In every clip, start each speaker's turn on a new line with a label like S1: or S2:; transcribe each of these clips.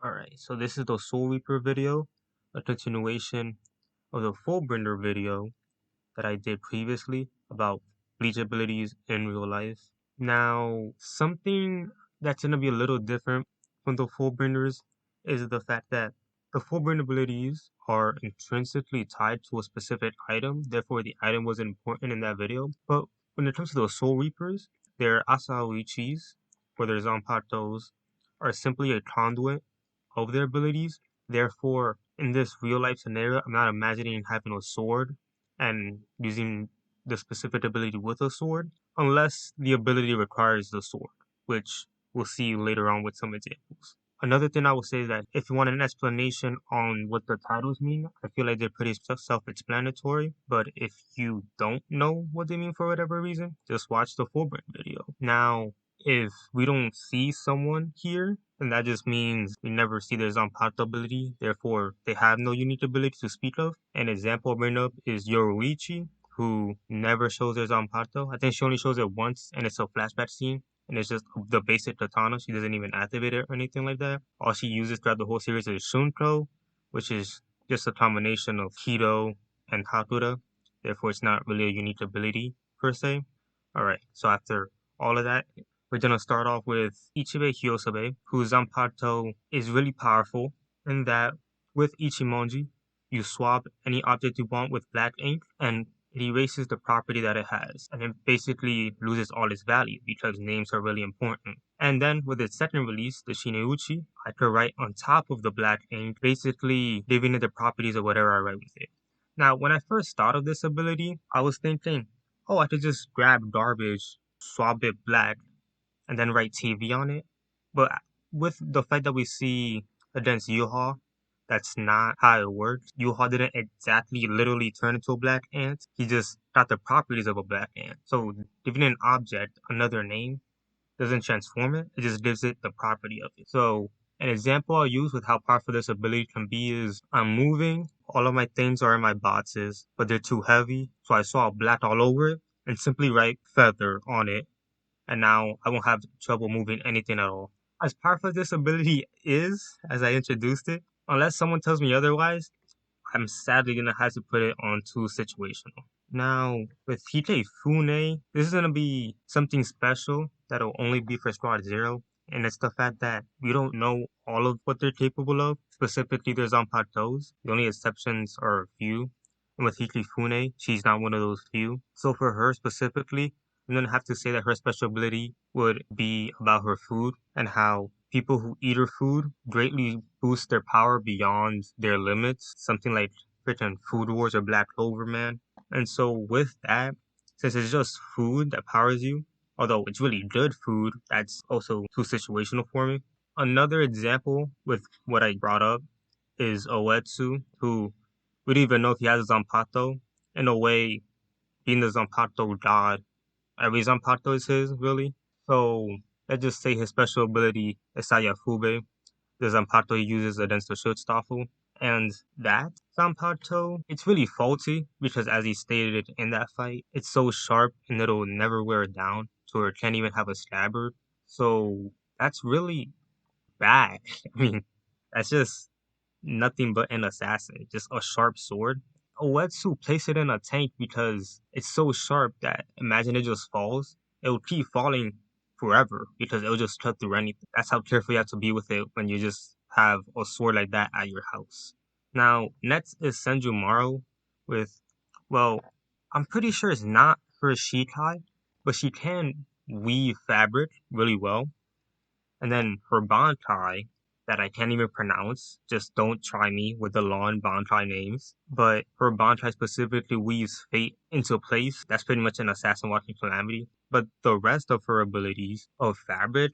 S1: Alright, so this is the Soul Reaper video, a continuation of the Fullbringer video that I did previously about Bleach abilities in real life. Now, something that's going to be a little different from the Fullbringers is the fact that the Fullbringer abilities are intrinsically tied to a specific item, therefore the item wasn't important in that video. But when it comes to the Soul Reapers, their Asaoichis, or their Zanpatos, are simply a conduit of their abilities. Therefore, in this real life scenario, I'm not imagining having a sword and using the specific ability with a sword, unless the ability requires the sword, which we'll see later on with some examples. Another thing I will say is that if you want an explanation on what the titles mean, I feel like they're pretty self-explanatory, but if you don't know what they mean for whatever reason, just watch the Fullbringer video. Now, if we don't see someone here, then that just means we never see their Zanpato ability, therefore they have no unique ability to speak of. An example I'll bring up is Yoruichi, who never shows her Zanpato. I think she only shows it once, and it's a flashback scene, and it's just the basic katana. She doesn't even activate it or anything like that. All she uses throughout the whole series is Shunko, which is just a combination of Kido and Hakura. Therefore, it's not really a unique ability per se. Alright, so after all of that, we're gonna start off with Ichibe Hyosobe, whose Zanpato is really powerful in that with Ichimonji, you swap any object you want with black ink and it erases the property that it has, and it basically loses all its value because names are really important. And then with its second release, the Shineuchi, I could write on top of the black ink, basically giving it the properties of whatever I write with it. Now, when I first thought of this ability, I was thinking, oh, I could just grab garbage, swap it black, and then write TV on it. But with the fact that we see against Yuha, that's not how it works. Yuha didn't exactly literally turn into a black ant. He just got the properties of a black ant. So giving an object another name doesn't transform it. It just gives it the property of it. So an example I'll use with how powerful this ability can be is I'm moving. All of my things are in my boxes, but they're too heavy. So I saw black all over it and simply write feather on it, and now I won't have trouble moving anything at all. As powerful as this ability is, as I introduced it, unless someone tells me otherwise, I'm sadly gonna have to put it on too situational. Now, with Fune, this is gonna be something special that'll only be for Squad Zero, and it's the fact that we don't know all of what they're capable of, specifically their Zanpatos. The only exceptions are a few. And with Fune, she's not one of those few. So for her specifically, I'm gonna have to say that her special ability would be about her food and how people who eat her food greatly boost their power beyond their limits. Something like freaking Food Wars or Black Clover Man. And so with that, since it's just food that powers you, although it's really good food, that's also too situational for me. Another example with what I brought up is Oetsu, who we don't even know if he has a Zanpato. In a way, being the Zanpato god, every Zanpato is his, really. So let's just say his special ability is Sayafube, the Zanpato he uses against the Schutzstaffel. And that Zanpato, it's really faulty because as he stated in that fight, it's so sharp and it'll never wear down, so it can't even have a scabbard. So that's really bad. I mean, that's just nothing but an assassin, just a sharp sword. Oetsu placed it in a tank because it's so sharp that imagine it just falls. It will keep falling forever because it'll just cut through anything. That's how careful you have to be with it when you just have a sword like that at your house. Now, next is Senjumaru with, well, I'm pretty sure it's not her Shikai, but she can weave fabric really well. And then her Bankai, that I can't even pronounce, just don't try me with the long Bankai names. But her Bankai specifically weaves fate into place. That's pretty much an assassin watching Calamity. But the rest of her abilities of fabric,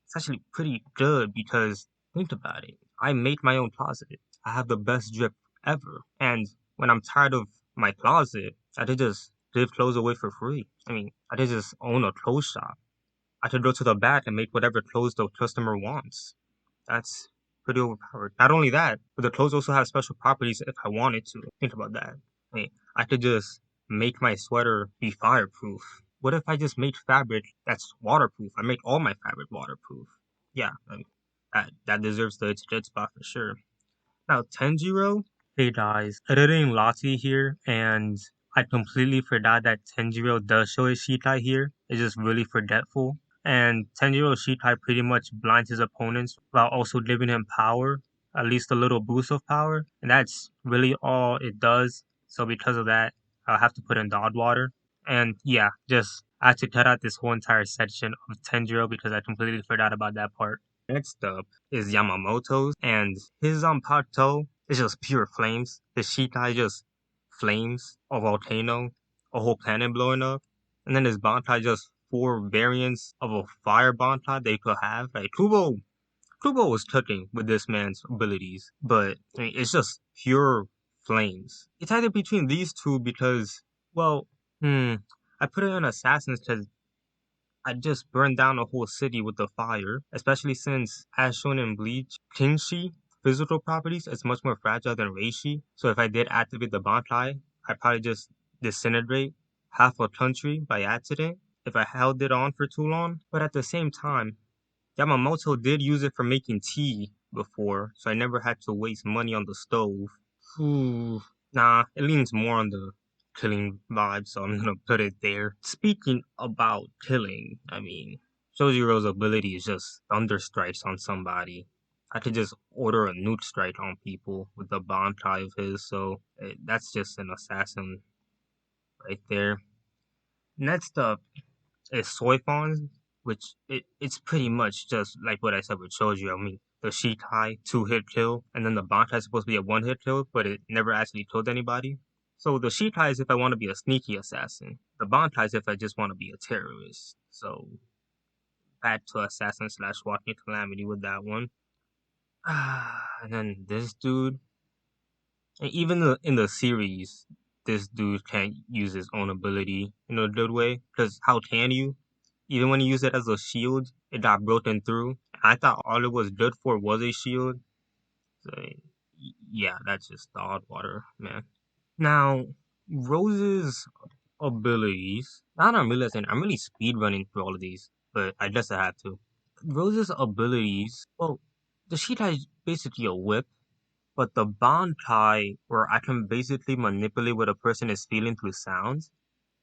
S1: it's actually pretty good because think about it. I make my own closet. I have the best drip ever. And when I'm tired of my closet, I could just give clothes away for free. I mean, I could just own a clothes shop. I could go to the back and make whatever clothes the customer wants. That's pretty overpowered. Not only that, but the clothes also have special properties if I wanted to. Think about that. I mean, I could just make my sweater be fireproof. What if I just make fabric that's waterproof? I make all my fabric waterproof. Yeah, I mean, That deserves the jet spot for sure. Now, Tenjiro, hey guys, editing Lottie here, and I completely forgot that Tenjiro does show his Shikai here. It's just really forgetful. And Tenjiro's Shikai pretty much blinds his opponents while also giving him power, at least a little boost of power. And that's really all it does. So because of that, I'll have to put in Dog Water. And yeah, just I had to cut out this whole entire section of Tenjiro because I completely forgot about that part. Next up is Yamamoto's, and his Pato is just pure flames. His Shikai just flames, a volcano, a whole planet blowing up, and then his Bantai just four variants of a fire Bantai they could have. Like Kubo was cooking with this man's abilities, but I mean, it's just pure flames. It's either between these two because, well, I put it on Assassins because I just burned down a whole city with the fire, especially since, as shown in Bleach, Kinshi physical properties is much more fragile than Reishi. So if I did activate the Bantai, I'd probably just disintegrate half a country by accident if I held it on for too long. But at the same time, Yamamoto did use it for making tea before, so I never had to waste money on the stove. Ooh, nah, it leans more on the killing vibe, so I'm gonna put it there. Speaking about killing, I mean, Shojiro's ability is just thunder strikes on somebody. I could just order a nuke strike on people with the Bantai of his, so that's just an assassin right there. Next up is Soifon, which it's pretty much just like what I said with Shoujo. I mean, the Shikai 2-hit kill, and then the Bankai is supposed to be a 1-hit kill, but it never actually killed anybody. So the Shikai is if I want to be a sneaky assassin. The Bankai is if I just want to be a terrorist. So back to assassin slash walking calamity with that one. And then this dude, and even in the series, this dude can't use his own ability in a good way. Because how can you? Even when you use it as a shield, it got broken through. I thought all it was good for was a shield. So, yeah, that's just the hot water, man. Now, Rose's abilities. Now that I'm realizing, I'm really speed running through all of these, but I guess I have to. Rose's abilities. Well, the Shitai is basically a whip, but the Bankai, where I can basically manipulate what a person is feeling through sounds.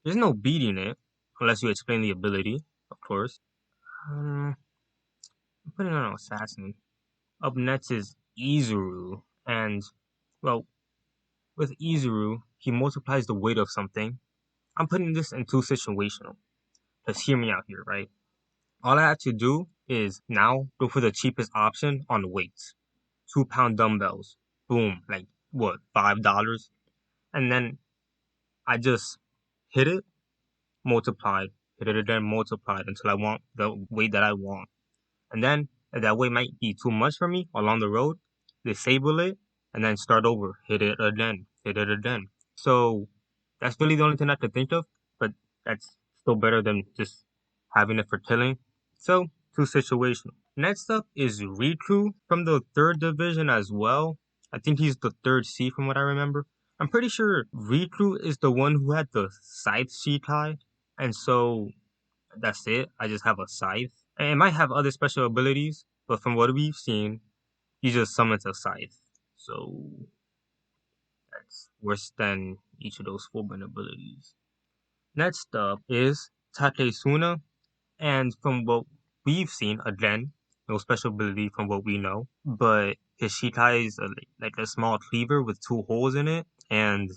S1: There's no beating it, unless you explain the ability, of course. I'm putting on Assassin. Up next is Izuru, and, well, with Izuru, he multiplies the weight of something. I'm putting this in two situational. Just hear me out here, right? All I have to do is now go for the cheapest option on the weights. 2-pound dumbbells. Boom, like what, $5? And then I just hit it, multiplied, hit it again, multiplied until I want the weight that I want. And then if that weight might be too much for me along the road, disable it and then start over. Hit it again. Hit it again. So that's really the only thing I could think of, but that's still better than just having it for killing. So two situational. Next up is Riku from the third division as well. I think he's the third C from what I remember. I'm pretty sure Riku is the one who had the scythe Shikai, and so that's it. I just have a scythe. And it might have other special abilities, but from what we've seen, he just summons a scythe. So that's worse than each of those full-burn abilities. Next up is Takesuna, and from what we've seen, again, no special ability from what we know, but his Shikai is like a small cleaver with 2 holes in it, and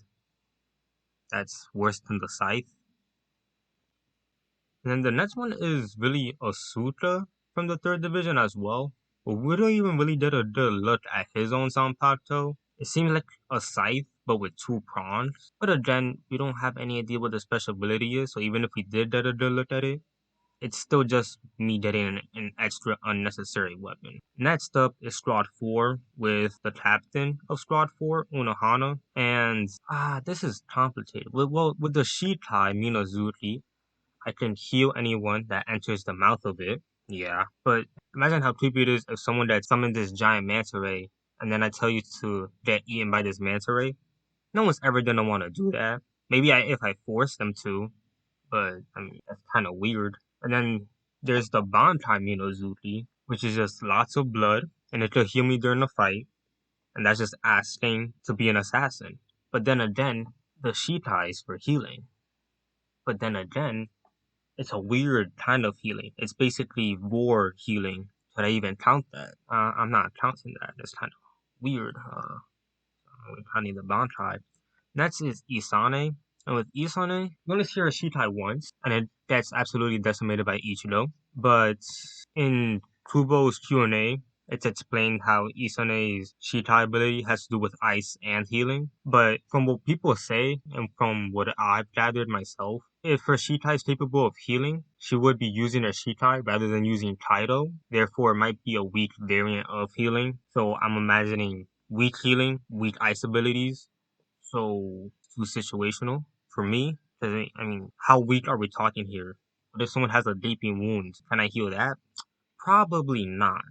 S1: that's worse than the scythe. And then the next one is really Asuka from the third division as well. But we don't even really get a good look at his own Zanpakuto. It seems like a scythe, but with 2 prongs. But again, we don't have any idea what the special ability is, so even if we did get a good look at it, it's still just me getting an extra unnecessary weapon. Next up is Squad 4 with the captain of Squad 4, Unohana. And, this is complicated. Well, with the Shikai, Minazuki, I can heal anyone that enters the mouth of it. Yeah, but imagine how creepy it is if someone that summoned this giant manta ray and then I tell you to get eaten by this manta ray. No one's ever gonna want to do that. Maybe if I force them to, but I mean that's kind of weird. And then there's the Bankai Minazuki, which is just lots of blood, and it'll heal me during a fight, and that's just asking to be an assassin. But then again, the Shitai is for healing. But then again, it's a weird kind of healing. It's basically war healing. Should I even count that? I'm not counting that. It's kind of weird. We kind of need the Bantai. Next is Isane. And with Isane, you only see her Shitai once, and it gets absolutely decimated by Ichigo. But in Kubo's Q&A, it's explained how Isane's Shitai ability has to do with ice and healing. But from what people say, and from what I've gathered myself, if her Shitai is capable of healing, she would be using her Shitai rather than using Kaido. Therefore, it might be a weak variant of healing. So I'm imagining weak healing, weak ice abilities, so too situational for me. Cause I mean, how weak are we talking here? What if someone has a gaping wound? Can I heal that? Probably not.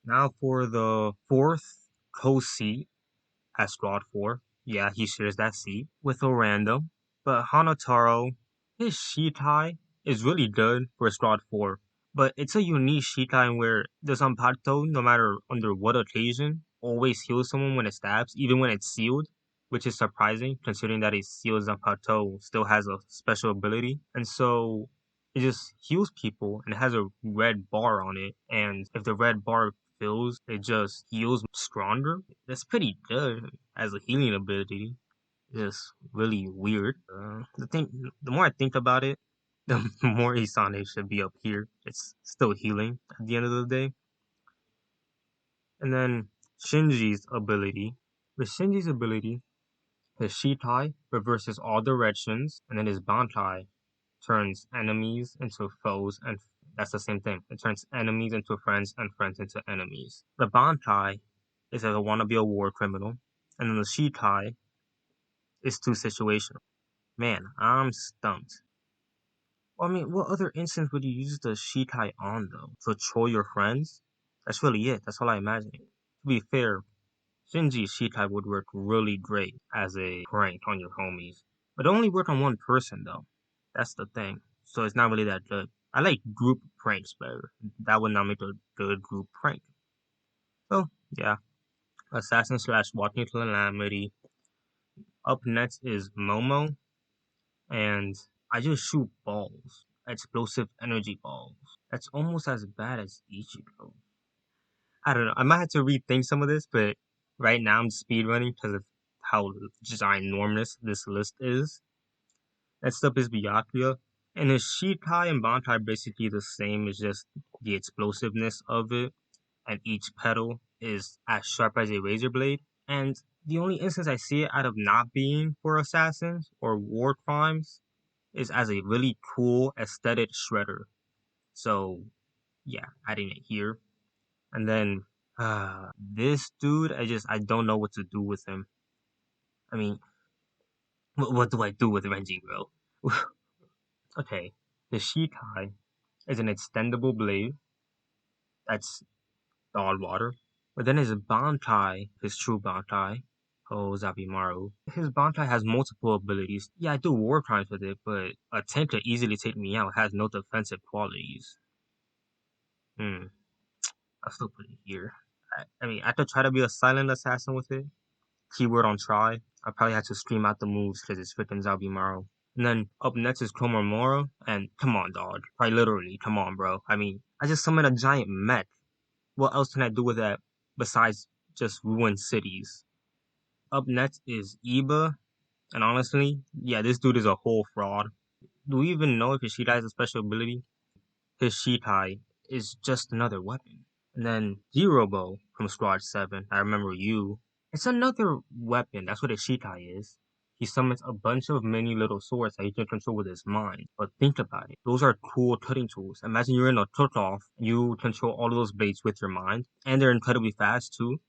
S1: Now for the fourth co-seat at Squad 4. Yeah, he shares that seat with a random. But Hanataro, his Shitai is really good for Squad 4. But it's a unique Shitai where the Zanpakuto, no matter under what occasion, always heals someone when it stabs, even when it's sealed, which is surprising considering that a sealed Zanpakuto still has a special ability. And so it just heals people and it has a red bar on it. And if the red bar fills, it just heals stronger. That's pretty good as a healing ability. It's really weird. The more I think about it, the more Isane should be up here. It's still healing at the end of the day. And then Shinji's ability. With Shinji's ability, his Shitai reverses all directions, and then his Bantai turns enemies into foes, and that's the same thing. It turns enemies into friends and friends into enemies. The Bantai is that I want to be a war criminal, and then the Shitai is too situational. Man, I'm stumped. Well, I mean, what other instance would you use the Shitai on though? To troll your friends? That's really it. That's all I imagine. To be fair, Shinji's Shitai would work really great as a prank on your homies. But it only work on one person though. That's the thing. So it's not really that good. I like group pranks better. That would not make a good group prank. So yeah, Assassin slash Walking Calamity. Up next is Momo, and I just shoot balls. Explosive energy balls. That's almost as bad as Ichigo. I don't know. I might have to rethink some of this, but right now I'm speedrunning because of how ginormous this list is. Next up is Byakuya. And his Shikai and Bantai are basically the same, it's just the explosiveness of it, and each petal is as sharp as a razor blade. And the only instance I see it out of not being for assassins or war crimes is as a really cool aesthetic shredder. So yeah, adding it here. And then this dude, I don't know what to do with him. I mean, what do I do with Renji, bro? Okay, the Shikai is an extendable blade that's all water. But then his Bantai, his true Bantai, oh Zabimaru, his Bantai has multiple abilities. Yeah, I do war crimes with it, but a tank could easily take me out. It has no defensive qualities. Hmm, I'll still put it here. I mean, I could try to be a silent assassin with it. Keyword on try. I probably had to scream out the moves because it's freaking Zabimaru. And then up next is Komamura, and come on, dog. Quite literally, come on, bro. I mean, I just summoned a giant mech. What else can I do with that besides just ruin cities? Up next is Iba, and honestly, yeah, this dude is a whole fraud. Do we even know if his Shitai has a special ability? His Shitai is just another weapon. And then Zerobo from Squad 7, I remember you. It's another weapon, that's what a Shitai is. He summons a bunch of mini little swords that he can control with his mind. But think about it, those are cool cutting tools. Imagine you're in a cook-off, you control all of those blades with your mind, and they're incredibly fast too.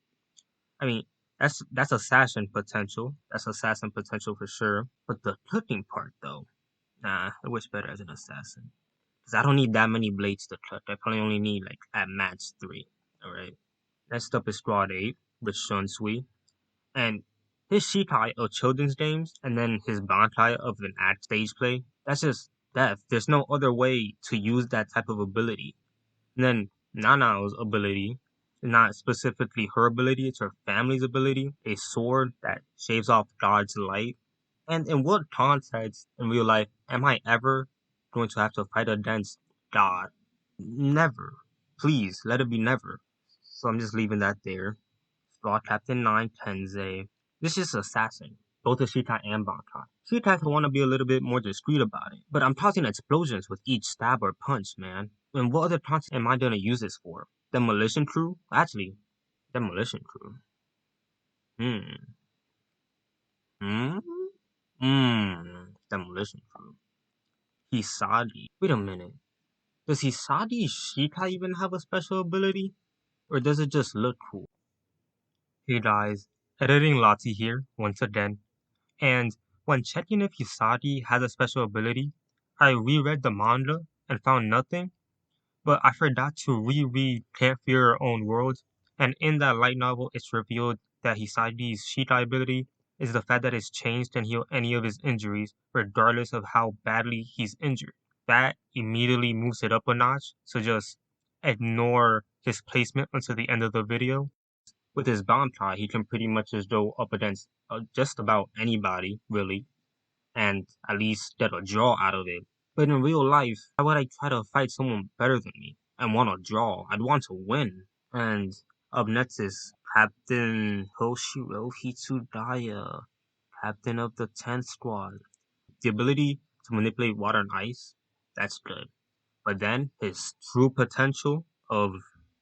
S1: I mean, that's assassin potential. That's assassin potential for sure. But the cooking part though, nah, I wish better as an assassin. Because I don't need that many blades to cut. I probably only need, like, at max 3. Alright. Next up is Squad 8 with Shunsui. And his Shikai of children's games, and then his Bantai of an act stage play, that's just death. There's no other way to use that type of ability. And then Nanao's ability, not specifically her ability, it's her family's ability, a sword that shaves off God's light. And in what context in real life am I ever going to have to fight against God? Never. Please, let it be never. So I'm just leaving that there. Straw Captain 9 Tensei. This is Assassin. Both a Shitai and Bankai. Shitai want to be a little bit more discreet about it, but I'm tossing explosions with each stab or punch, man. And what other taunts am I gonna use this for? Demolition Crew? Actually, Demolition Crew. Hmm. Hmm? Demolition Crew. Hisagi. Wait a minute. Does Hisagi Shikai even have a special ability? Or does it just look cool? Hey guys, editing Lati here, once again. And when checking if Hisagi has a special ability, I reread the manga and found nothing, but I forgot to reread Can't Fear Your Own World, and in that light novel it's revealed that Hisagi's Shikai ability is the fact that it's changed and heal any of his injuries, regardless of how badly he's injured. That immediately moves it up a notch, so just ignore his placement until the end of the video. With his Bankai, he can pretty much just go up against just about anybody, really, and at least get a draw out of it. But in real life, why would I try to fight someone better than me and want to draw? I'd want to win. And up next is Captain Hoshiro Hitsudaya, Captain of the 10th Squad. The ability to manipulate water and ice, that's good. But then his true potential of,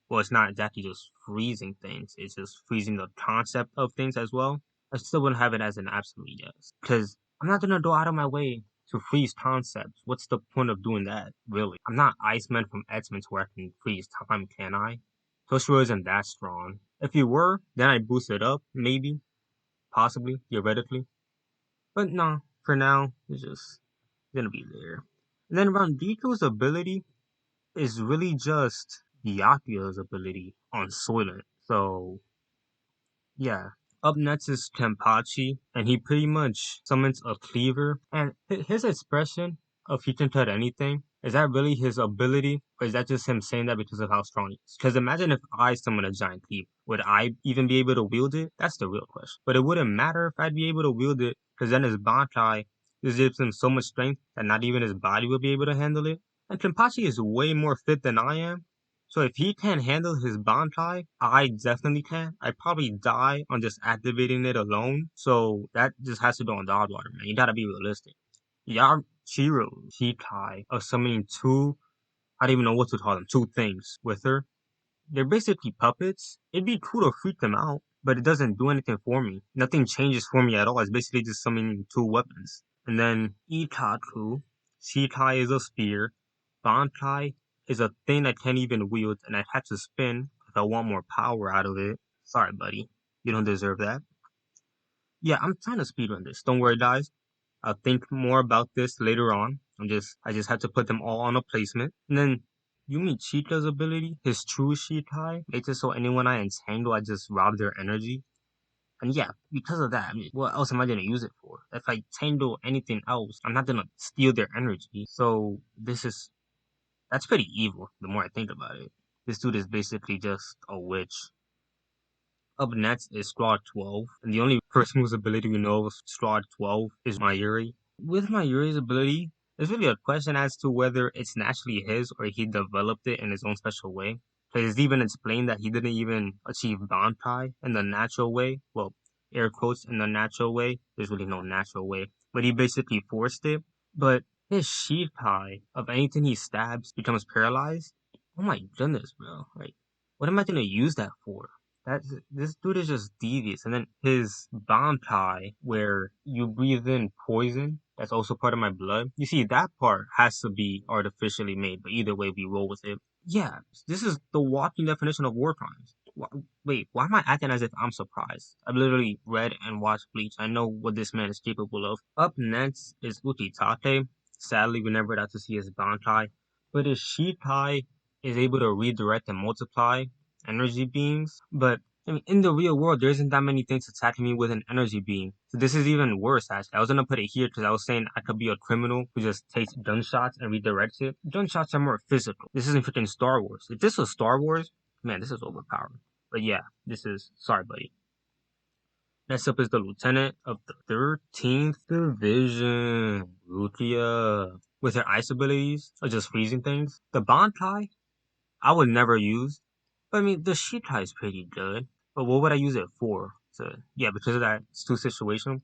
S1: well, it's not exactly just freezing things, it's just freezing the concept of things as well. I still wouldn't have it as an absolute yes. Because I'm not going to go out of my way to freeze concepts. What's the point of doing that, really? I'm not Iceman from X-Men where I can freeze time, can I? Toshiro isn't that strong. If he were, then I'd boost it up, maybe, possibly, theoretically. But no, for now, it's just gonna be there. And then Randiko's ability is really just Byakuya's ability on Soylent. So, yeah. Up next is Kenpachi, and he pretty much summons a cleaver. And his expression of he can cut anything, is that really his ability? Or is that just him saying that because of how strong he is? Because imagine if I summon a giant cleaver. Would I even be able to wield it? That's the real question. But it wouldn't matter if I'd be able to wield it, because then his Bankai just gives him so much strength that not even his body will be able to handle it. And Kenpachi is way more fit than I am, so if he can't handle his Bankai, I definitely can. I'd probably die on just activating it alone. So that just has to go on dog water, man. You gotta be realistic. Yashiro Shikai of summoning two, I don't even know what to call them, two things with her. They're basically puppets. It'd be cool to freak them out, but it doesn't do anything for me. Nothing changes for me at all. It's basically just summoning two weapons. And then Ikaku, Shikai is a spear. Bankai is a thing I can't even wield, and I had to spin if I want more power out of it. Sorry, buddy. You don't deserve that. Yeah, I'm trying to speedrun this. Don't worry, guys. I'll think more about this later on. I just had to put them all on a placement. And then Yumi Chika's ability, his true Shikai, makes it so anyone I entangle, I just rob their energy. And yeah, because of that, I mean, what else am I gonna use it for? If I tangle anything else, I'm not gonna steal their energy. So that's pretty evil, the more I think about it. This dude is basically just a witch. Up next is Squad 12, and the only person whose ability we know of Squad 12 is Mayuri. With Mayuri's ability, there's really a question as to whether it's naturally his or he developed it in his own special way. Because it's even explained that he didn't even achieve Bankai in the natural way. Well, air quotes, in the natural way. There's really no natural way. But he basically forced it. But his Shikai, of anything he stabs, becomes paralyzed. Oh my goodness, bro. Like, what am I gonna use that for? This dude is just devious. And then his Bankai, where you breathe in poison, that's also part of my blood. You see, that part has to be artificially made, but either way, we roll with it. Yeah, this is the walking definition of war crimes. Wait, why am I acting as if I'm surprised? I've literally read and watched Bleach. I know what this man is capable of. Up next is Uchitate. Sadly, we never got to see his Bankai, but his Shikai is able to redirect and multiply energy beings. But I mean, in the real world, there isn't that many things attacking me with an energy beam. So this is even worse, actually. I was gonna put it here because I was saying I could be a criminal who just takes gunshots and redirects it. Gunshots are more physical. This isn't freaking Star Wars. If this was Star Wars, man, this is overpowered. But yeah, this is, sorry, buddy. Next up is the Lieutenant of the 13th Division, Rukia. With her ice abilities of just freezing things. The Bantai, I would never use. But I mean, the Shikai is pretty good. But what would I use it for? So yeah, because of that, it's too situational.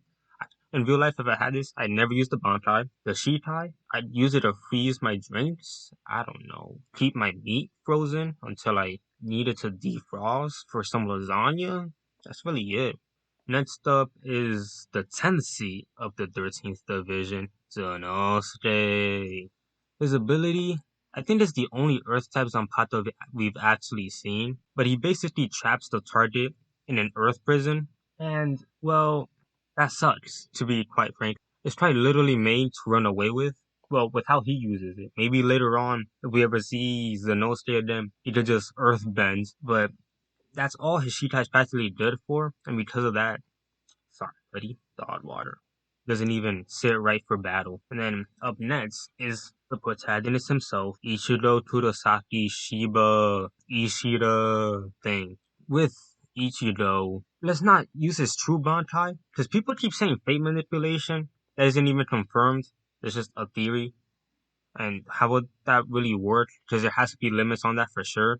S1: In real life, if I had this, I'd never use the Bantai. The Shikai, I'd use it to freeze my drinks. I don't know. Keep my meat frozen until I need it to defrost for some lasagna. That's really it. Next up is the 10th seat of the 13th Division, Zonosuke. His ability, I think it's the only Earth type Zanpato we've actually seen, but he basically traps the target in an Earth prison, and, well, that sucks, to be quite frank. It's probably literally made to run away with, well, with how he uses it. Maybe later on, if we ever see Zonosuke again, he could just Earth bend, but that's all his Shikai is practically good for, and because of that, sorry, buddy, the odd water. Doesn't even sit right for battle. And then up next is the protagonist himself, Ichigo Kurosaki Shiba Ishida thing. With Ichigo, let's not use his true Bantai, because people keep saying fate manipulation. That isn't even confirmed. It's just a theory. And how would that really work? Because there has to be limits on that for sure.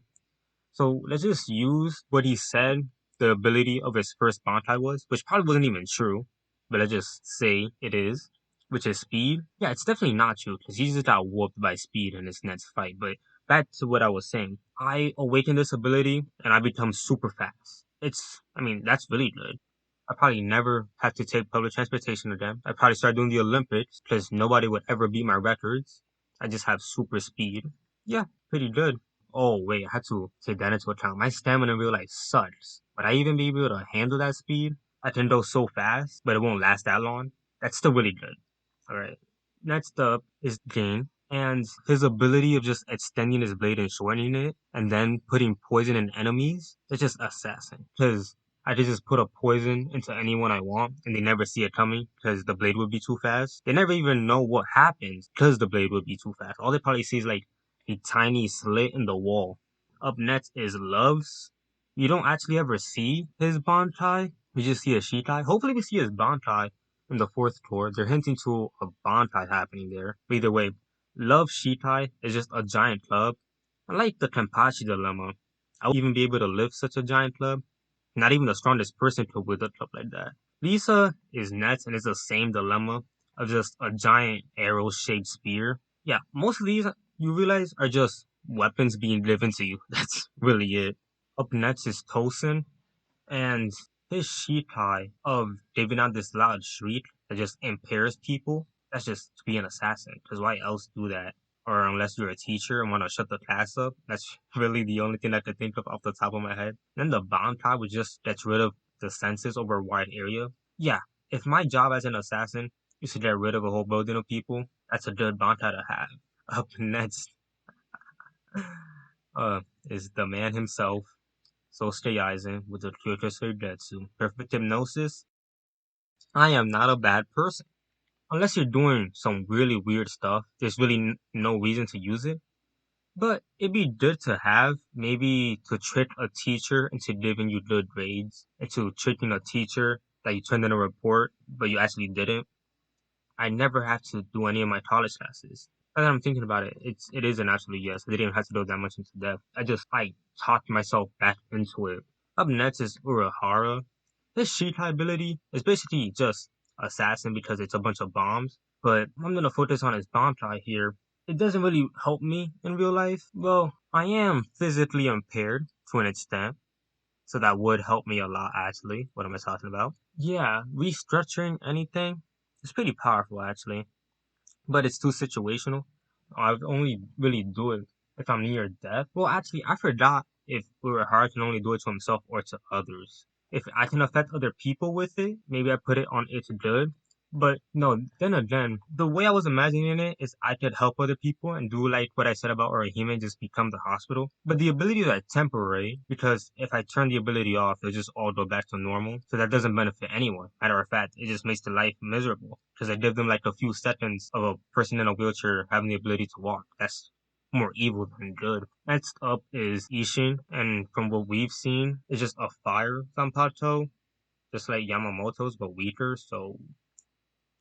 S1: So let's just use what he said the ability of his first Bantai was, which probably wasn't even true, but let's just say it is, which is speed. Yeah, it's definitely not true because he just got whooped by speed in his next fight. But back to what I was saying, I awaken this ability and I become super fast. I mean, that's really good. I probably never have to take public transportation again. I probably start doing the Olympics because nobody would ever beat my records. I just have super speed. Yeah, pretty good. Oh wait, I had to take that into account. My stamina in real life sucks. Would I even be able to handle that speed? I can go so fast, but it won't last that long. That's still really good. Alright. Next up is Jane, and his ability of just extending his blade and shortening it, and then putting poison in enemies, it's just assassin. Because I could just put a poison into anyone I want, and they never see it coming, because the blade would be too fast. They never even know what happens, because the blade would be too fast. All they probably see is like a tiny slit in the wall. Up next is Loves. You don't actually ever see his Bantai. We just see a Shikai. Hopefully we see his Bantai in the fourth tour. They're hinting to a Bantai happening there. But either way, Love Shikai is just a giant club. I like the Kenpachi dilemma. I would even be able to lift such a giant club. Not even the strongest person could wield a club like that. Lisa is next and it's the same dilemma of just a giant arrow-shaped spear. Yeah, most of these you realize are just weapons being given to you. That's really it. Up next is Tosin, and his Shikai of giving out this loud shriek that just impairs people. That's just to be an assassin, because why else do that? Or unless you're a teacher and want to shut the class up. That's really the only thing I could think of off the top of my head. Then the Bankai, which just gets rid of the senses over a wide area. Yeah, if my job as an assassin is to get rid of a whole building of people, that's a good Bankai to have. Up next is the man himself, Sosuke Aizen, with the Kyoto Getsu. Perfect hypnosis. I am not a bad person. Unless you're doing some really weird stuff, there's really no reason to use it. But it'd be good to have, maybe to trick a teacher into giving you good grades, into tricking a teacher that you turned in a report, but you actually didn't. I never have to do any of my college classes. Now that I'm thinking about it, it is an absolute yes. I didn't even have to go that much into depth. I talked myself back into it. Up next is Urahara. His Shikai ability is basically just assassin because it's a bunch of bombs. But I'm gonna focus on his bomb tie here. It doesn't really help me in real life. Well, I am physically impaired to an extent. So that would help me a lot actually. What am I talking about? Yeah, restructuring anything is pretty powerful actually, but it's too situational. I would only really do it if I'm near death. Well, actually, I forgot if Urahara can only do it to himself or to others. If I can affect other people with it, maybe I put it on it's good. But no, then again, the way I was imagining it is I could help other people and do like what I said about Orihime, just become the hospital. But the abilities are temporary because if I turn the ability off, it'll just all go back to normal. So that doesn't benefit anyone. Matter of fact, it just makes the life miserable because I give them like a few seconds of a person in a wheelchair having the ability to walk. That's more evil than good. Next up is Ishin, and from what we've seen, it's just a fire Zanpakuto, just like Yamamoto's but weaker. So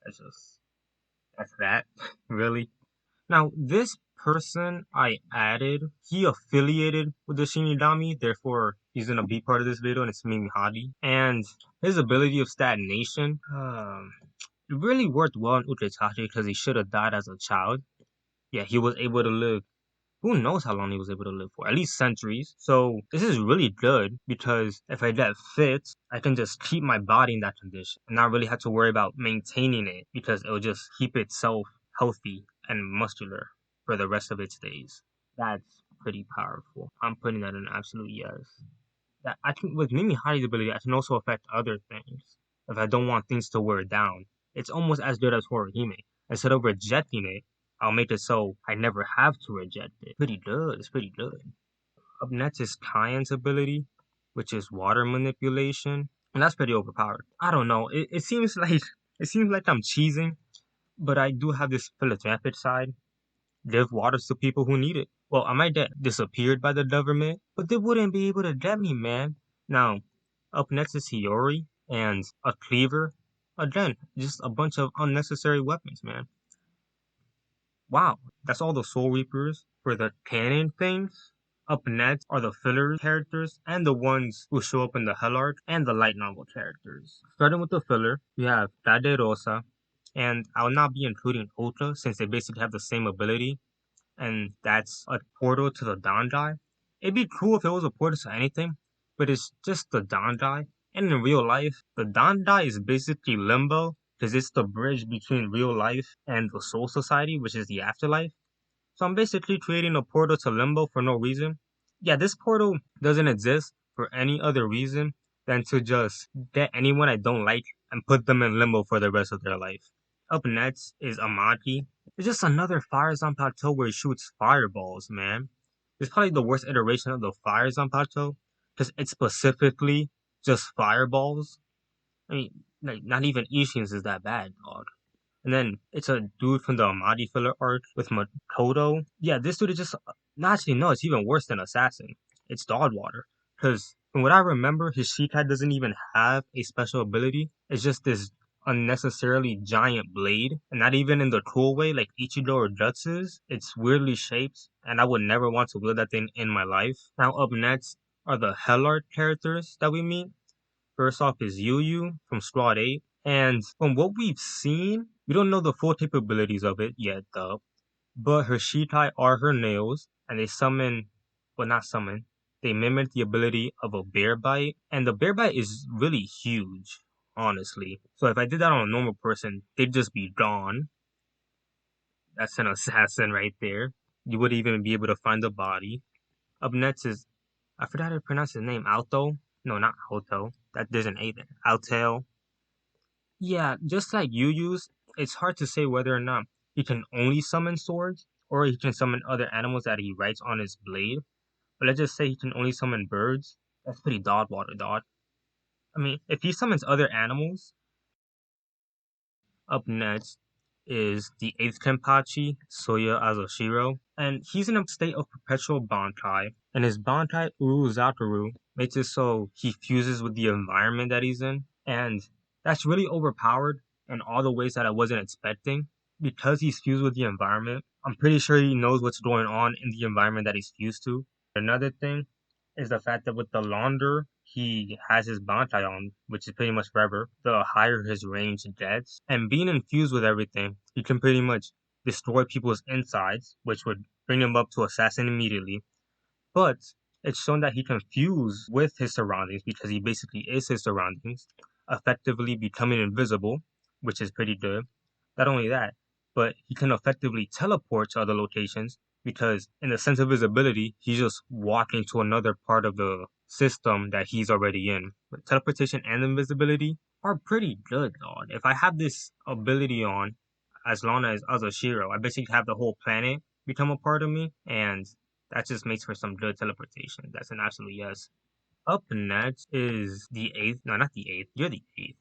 S1: that's just that's that, really. Now, this person I added, he affiliated with the Shinigami, therefore he's gonna be part of this video, and it's Mimihadi. And his ability of stagnation, it really worked well in Utagashi because he should have died as a child. Yeah, he was able to live who knows how long he was able to live for, at least centuries. So this is really good because if I get fit, I can just keep my body in that condition and not really have to worry about maintaining it because it'll just keep itself healthy and muscular for the rest of its days. That's pretty powerful. I'm putting that in absolute yes. That I can with Mimi Hari's ability, I can also affect other things. If I don't want things to wear down, it's almost as good as Horihime. Instead of rejecting it, I'll make it so I never have to reject it. Pretty good. It's pretty good. Up next is Kyan's ability, which is water manipulation, and that's pretty overpowered. I don't know. It seems like I'm cheesing, but I do have this philanthropic side, give water to people who need it. Well, I might get disappeared by the government, but they wouldn't be able to get me, man. Now, up next is Hiyori and a cleaver. Again, just a bunch of unnecessary weapons, man. Wow, that's all the Soul Reapers for the canon things. Up next are the filler characters and the ones who show up in the Hell Arc and the light novel characters. Starting with the filler, we have Dade Rosa, and I'll not be including Ultra since they basically have the same ability, and that's a portal to the Dandai. It'd be cool if it was a portal to anything, but it's just the Dandai. And in real life, the Dandai is basically limbo because it's the bridge between real life and the soul society, which is the afterlife. So I'm basically creating a portal to limbo for no reason. Yeah, this portal doesn't exist for any other reason than to just get anyone I don't like and put them in limbo for the rest of their life. Up next is Amaki. It's just another Fire Zanpakuto where he shoots fireballs, man. It's probably the worst iteration of the Fire Zanpakuto because it's specifically just fireballs. I mean, like, not even Ishin's is that bad, dog. And then it's a dude from the Amadi filler arc with Makoto. Yeah, this dude is just actually no, it's even worse than Assassin. It's Dogwater. Because from what I remember, his Shikai doesn't even have a special ability. It's just this unnecessarily giant blade. And not even in the cool way like Ichigo or Jutsu's. It's weirdly shaped, and I would never want to wield that thing in my life. Now up next are the Hell Arc characters that we meet. First off is Yu Yu from Squad 8. And from what we've seen, we don't know the full capabilities of it yet, though. But her Shikai are her nails, and they summon, well, not summon, they mimic the ability of a bear bite. And the bear bite is really huge, honestly. So if I did that on a normal person, they'd just be gone. That's an assassin right there. You wouldn't even be able to find the body. Up next is, I forgot how to pronounce his name, Alto? No, not Alto. That there's an A there. Altail. Yeah, just like you use, it's hard to say whether or not he can only summon swords or he can summon other animals that he writes on his blade. But let's just say he can only summon birds. That's pretty dog water, dog. I mean, if he summons other animals, up next is the 8th Kenpachi, Soya Azoshiro, and he's in a state of perpetual Bankai, and his Bankai Uruzakaru makes it so he fuses with the environment that he's in, and that's really overpowered in all the ways that I wasn't expecting. Because he's fused with the environment, I'm pretty sure he knows what's going on in the environment that he's fused to. Another thing is the fact that with the longer he has his Bantai on, which is pretty much forever, the higher his range gets. And being infused with everything, he can pretty much destroy people's insides, which would bring him up to assassin immediately. But it's shown that he can fuse with his surroundings because he basically is his surroundings, effectively becoming invisible, which is pretty good. Not only that, but he can effectively teleport to other locations because, in the sense of his ability, he's just walking to another part of the system that he's already in. But teleportation and invisibility are pretty good, dog. If I have this ability on, as long as a Shiro, I basically have the whole planet become a part of me, and that just makes for some good teleportation. That's an absolute yes. Up next is the eighth, no, not the eighth, you're the eighth,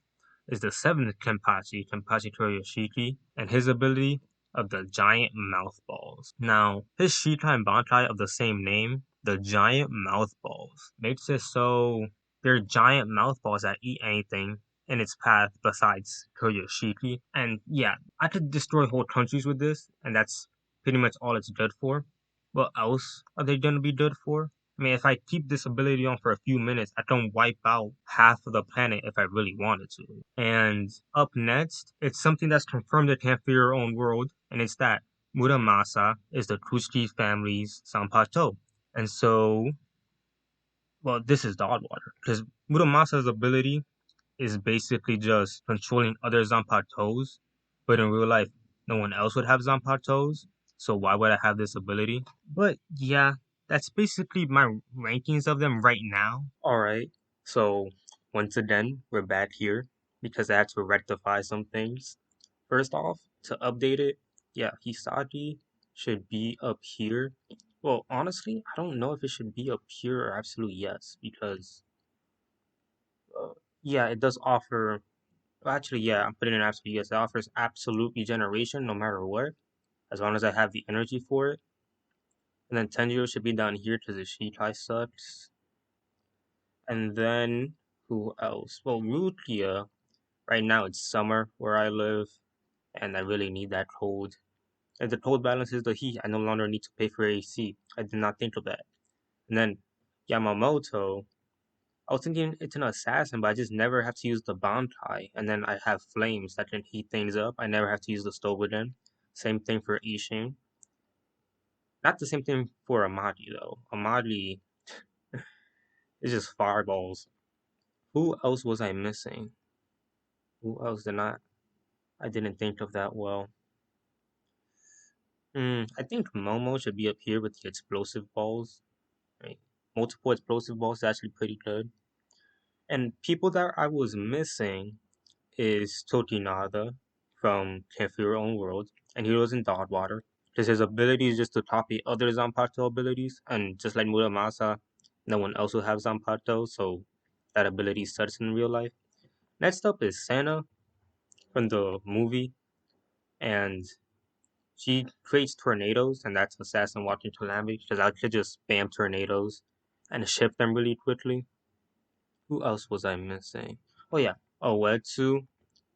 S1: is the seventh Kenpachi Toryoshiki, and his ability of the giant mouth balls. Now, his Shikai and Bankai of the same name, the giant mouth balls, makes it so they're giant mouth balls that eat anything in its path besides Toryoshiki. And yeah, I could destroy whole countries with this, and that's pretty much all it's good for. What else are they gonna be good for? I mean, if I keep this ability on for a few minutes, I can wipe out half of the planet if I really wanted to. And up next, it's something that's confirmed it can't fear your own world, and it's that Muramasa is the Kushiki family's Sanpacho. And so, well, this is the odd water, because Muramasa's ability is basically just controlling other Zanpatos, but in real life, no one else would have Zanpatos, so why would I have this ability? But yeah, that's basically my rankings of them right now. Alright, so once again, we're back here because I had to rectify some things. First off, to update it, yeah, Hisagi should be up here. Well, honestly, I don't know if it should be up here or absolute yes, because uh, yeah, it does offer. Well, actually, yeah, I'm putting an absolute yes. It offers absolute regeneration no matter what, as long as I have the energy for it. And then Tenjiro should be down here because the Shikai sucks. And then who else? Well, Rukia. Right now it's summer where I live, and I really need that cold. If the cold balances the heat, I no longer need to pay for AC. I did not think of that. And then Yamamoto. I was thinking it's an assassin, but I just never have to use the Bankai. And then I have flames that can heat things up. I never have to use the stove again. Same thing for Ishin. Not the same thing for Amadi though. Amadi is just fireballs. Who else was I missing? Who else did not? I didn't think of that well. I think Momo should be up here with the explosive balls. Right? Multiple explosive balls is actually pretty good. And people that I was missing is Tokinada from Can't Fear Your Own World, and he was in Dogwater. Because his ability is just to copy other Zanpakuto abilities, and just like Muramasa, no one else will have Zanpakuto, so that ability starts in real life. Next up is Sana from the movie, and she creates tornadoes, and that's Assassin Walking Calamity, because I could just spam tornadoes and shift them really quickly. Who else was I missing? Oh yeah, Oetsu.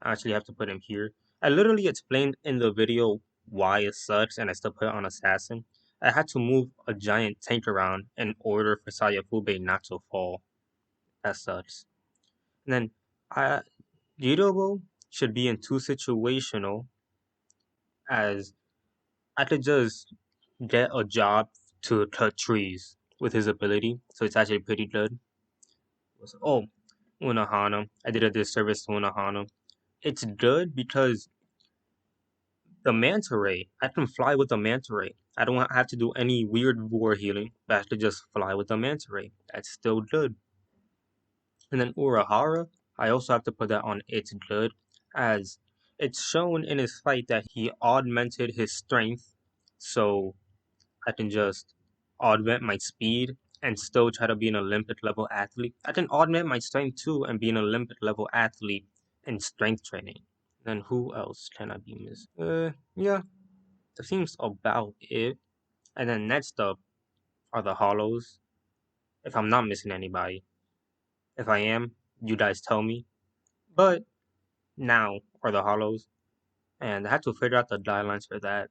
S1: I actually have to put him here. I literally explained in the video why it sucks, and I still put it on Assassin. I had to move a giant tank around in order for Sayafube not to fall. That sucks. And then I Jirobo should be in two situational, as I could just get a job to cut trees with his ability, so it's actually pretty good. Oh, Unohana. I did a disservice to Unohana. It's good because the manta ray, I can fly with the manta ray. I don't have to do any weird war healing, but I have to just fly with the manta ray. That's still good. And then Urahara, I also have to put that on it's good, as it's shown in his fight that he augmented his strength, so I can just augment my speed and still try to be an Olympic level athlete. I can augment my strength too and be an Olympic level athlete in strength training. Then who else can I be missing? Yeah, that seems about it. And then next up are the hollows. If I'm not missing anybody, if I am, you guys tell me. But now are the hollows, and I had to figure out the guidelines for that.